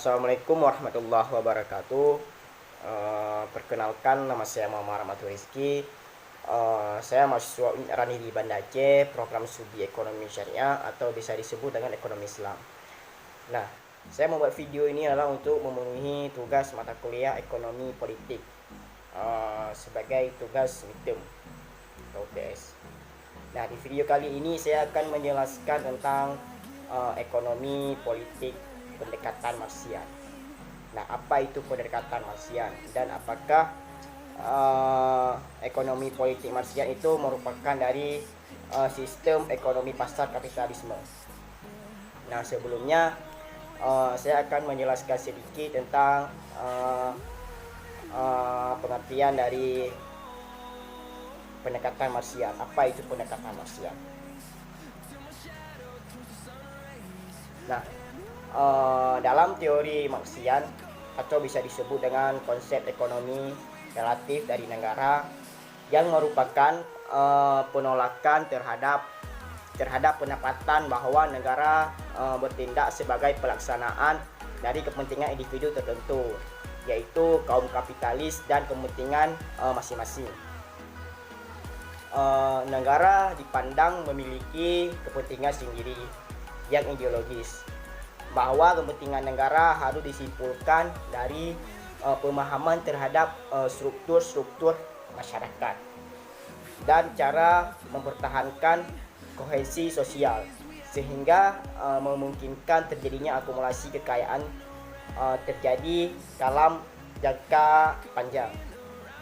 Assalamualaikum warahmatullahi wabarakatuh. Perkenalkan, nama saya Muhammad Rahmatul Rizki. Saya mahasiswa Unirani di Banda Aceh, program studi ekonomi syariah atau bisa disebut dengan ekonomi Islam. Nah, saya membuat video ini adalah untuk memenuhi tugas mata kuliah ekonomi politik sebagai tugas midterm atau UTS. Nah, di video kali ini saya akan menjelaskan tentang ekonomi politik pendekatan Marxian. Nah, apa itu pendekatan Marxian dan apakah ekonomi politik Marxian itu merupakan dari sistem ekonomi pasar kapitalisme. Nah, sebelumnya saya akan menjelaskan sedikit tentang pengertian dari pendekatan Marxian. Apa itu pendekatan Marxian? Nah, dalam teori Marxian atau bisa disebut dengan konsep ekonomi relatif dari negara yang merupakan penolakan terhadap pendapatan bahwa negara bertindak sebagai pelaksanaan dari kepentingan individu tertentu, yaitu kaum kapitalis dan kepentingan masing-masing. Negara dipandang memiliki kepentingan sendiri yang ideologis, bahwa kepentingan negara harus disimpulkan dari pemahaman terhadap struktur-struktur masyarakat dan cara mempertahankan kohesi sosial, sehingga memungkinkan terjadinya akumulasi kekayaan terjadi dalam jangka panjang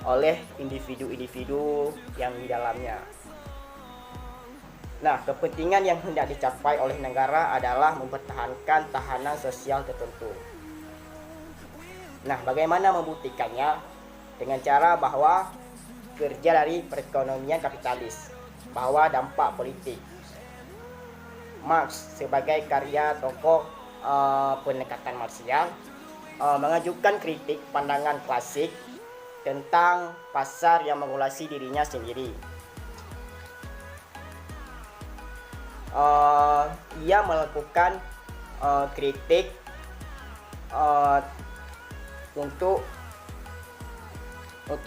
oleh individu-individu yang di dalamnya. Nah, kepentingan yang hendak dicapai oleh negara adalah mempertahankan tahanan sosial tertentu. Nah, bagaimana membuktikannya? Dengan cara bahwa kerja dari perekonomian kapitalis, bahwa dampak politik. Marx sebagai karya tokoh pendekatan Marxian mengajukan kritik pandangan klasik tentang pasar yang mengulasi dirinya sendiri. Ia melakukan kritik untuk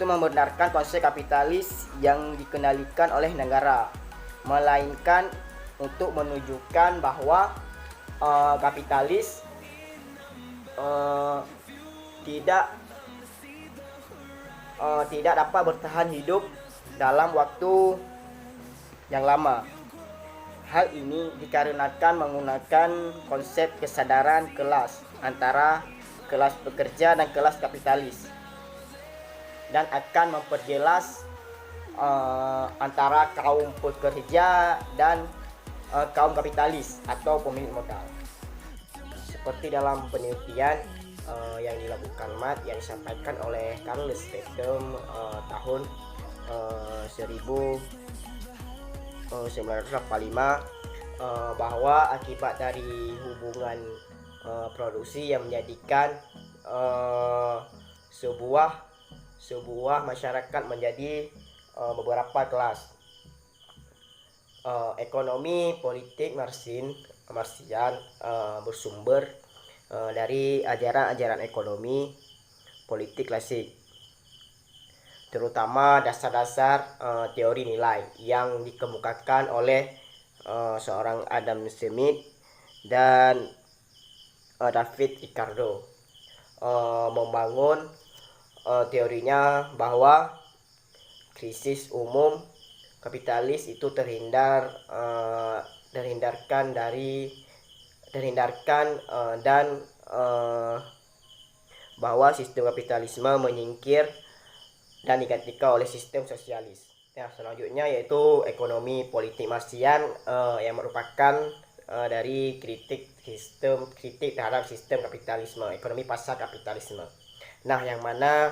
membenarkan konsep kapitalis yang dikendalikan oleh negara, melainkan untuk menunjukkan bahwa kapitalis tidak dapat bertahan hidup dalam waktu yang lama. Hal ini dikarenakan menggunakan konsep kesadaran kelas antara kelas pekerja dan kelas kapitalis, dan akan memperjelas antara kaum pekerja dan kaum kapitalis atau pemilik modal. Seperti dalam penelitian yang dilakukan Marx yang disampaikan oleh Karl Steffel tahun 1945, bahwa akibat dari hubungan produksi yang menjadikan sebuah masyarakat menjadi beberapa kelas. Ekonomi politik Marxian bersumber dari ajaran-ajaran ekonomi politik klasik, terutama dasar-dasar teori nilai yang dikemukakan oleh seorang Adam Smith dan David Ricardo. Membangun teorinya bahwa krisis umum kapitalis itu terhindarkan dan bahwa sistem kapitalisme menyingkir dan digantikan oleh sistem sosialis. Nah, selanjutnya yaitu ekonomi politik Marxian yang merupakan dari kritik terhadap sistem kapitalisme, ekonomi pasar kapitalisme. Nah, yang mana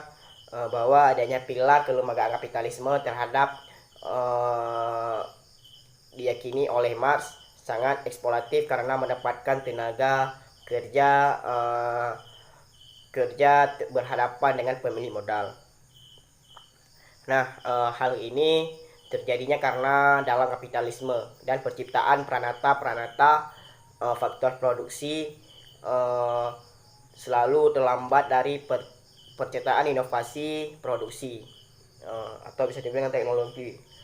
bahwa adanya pilar kelembagaan kapitalisme terhadap diyakini oleh Marx sangat eksploitatif karena mendapatkan tenaga kerja berhadapan dengan pemilik modal. Nah, hal ini terjadinya karena dalam kapitalisme dan penciptaan peranata faktor produksi selalu terlambat dari percetakan inovasi produksi, atau bisa dibilang teknologi.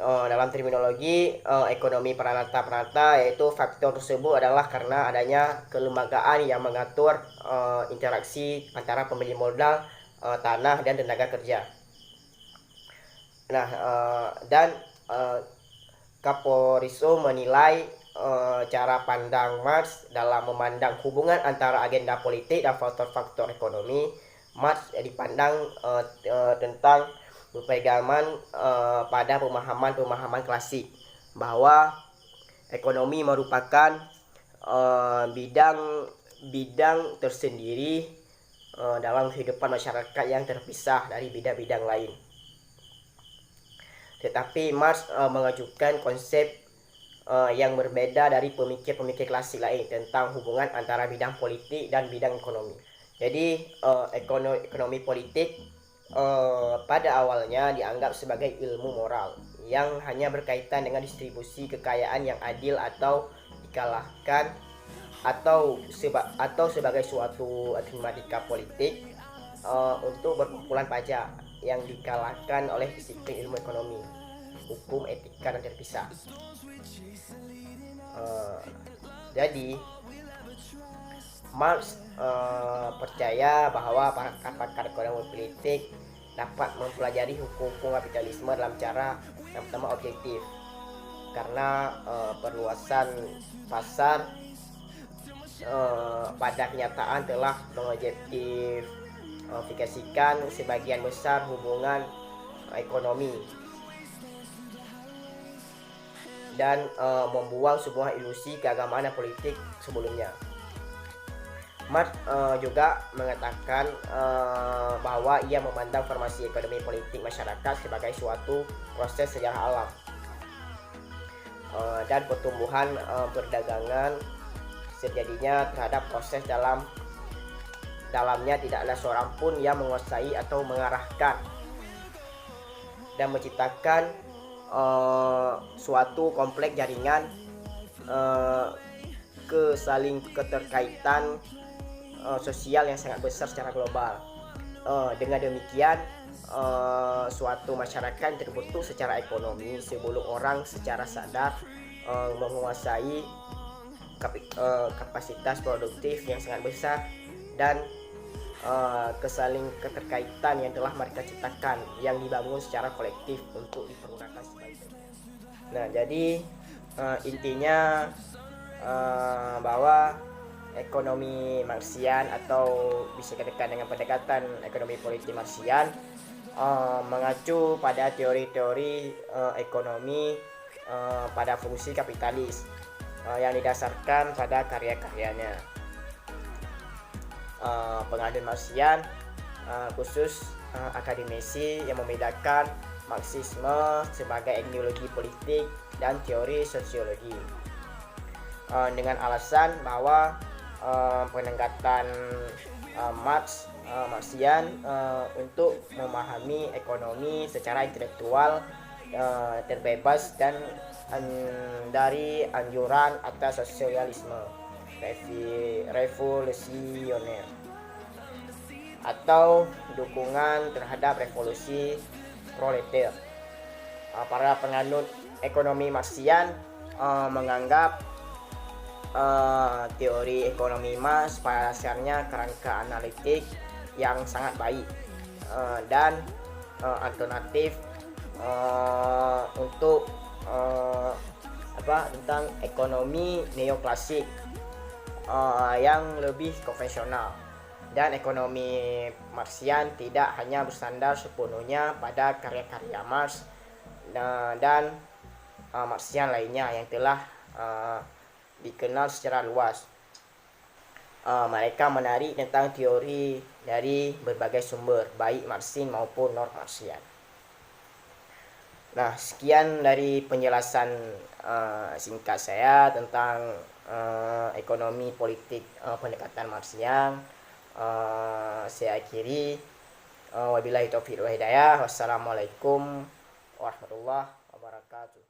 Dalam terminologi ekonomi peranata, yaitu faktor tersebut adalah karena adanya kelembagaan yang mengatur interaksi antara pemilik modal, tanah, dan tenaga kerja. Nah, dan Caporiso menilai cara pandang Marx dalam memandang hubungan antara agenda politik dan faktor-faktor ekonomi. Marx dipandang tentang berpegangan pada pemahaman klasik bahwa ekonomi merupakan bidang tersendiri dalam kehidupan masyarakat yang terpisah dari bidang-bidang lain. Tetapi Marx mengajukan konsep yang berbeda dari pemikir-pemikir klasik lain tentang hubungan antara bidang politik dan bidang ekonomi. Jadi ekonomi politik pada awalnya dianggap sebagai ilmu moral yang hanya berkaitan dengan distribusi kekayaan yang adil atau dikalahkan, atau sebagai suatu matematika politik untuk berkumpulan pajak yang dikalahkan oleh disiplin ilmu ekonomi, hukum, etika, dan terpisah. Jadi Marx percaya bahwa para pakar ekonomi politik dapat mempelajari hukum kapitalisme dalam cara yang pertama objektif, karena perluasan pasar pada kenyataan telah mengobjektifikasikan sebagian besar hubungan ekonomi dan membuang sebuah ilusi keagamaan dan politik sebelumnya. Marx juga mengatakan bahwa ia memandang formasi ekonomi politik masyarakat sebagai suatu proses sejarah alam, dan pertumbuhan perdagangan sejadinya terhadap proses dalamnya tidak ada seorang pun yang menguasai atau mengarahkan dan menciptakan suatu kompleks jaringan saling keterkaitan sosial yang sangat besar secara global. Dengan demikian suatu masyarakat terbentuk secara ekonomi sebelum orang secara sadar menguasai kapasitas produktif yang sangat besar dan kesaling keterkaitan yang telah mereka ciptakan, yang dibangun secara kolektif untuk dipergunakan sebaik-baiknya. Nah, jadi intinya bahwa ekonomi Marxian, atau bisa dikatakan dengan pendekatan ekonomi politik Marxian, mengacu pada teori-teori ekonomi pada fungsi kapitalis yang didasarkan pada karya-karyanya. Pengadil Marxian khusus akademisi yang membedakan Marxisme sebagai ideologi politik dan teori sosiologi, dengan alasan bahwa pendekatan Marxian untuk memahami ekonomi secara intelektual terbebas dan dari anjuran atas sosialisme revolusioner atau dukungan terhadap revolusi proleter. Para penganut ekonomi Marxian menganggap teori ekonomi Marx pada dasarnya kerangka analitik yang sangat baik dan alternatif untuk tentang ekonomi neoklasik yang lebih konvensional. Dan ekonomi Marxian tidak hanya bersandar sepenuhnya pada karya-karya Marx dan Marxian lainnya yang telah dikenal secara luas. Mereka menarik tentang teori dari berbagai sumber, baik Marxian maupun non-Marxian. Nah, sekian dari penjelasan singkat saya tentang ekonomi politik pendekatan Marxian. Saya akhiri. Wabillahi taufiq wal hidayah. Wassalamualaikum warahmatullahi wabarakatuh.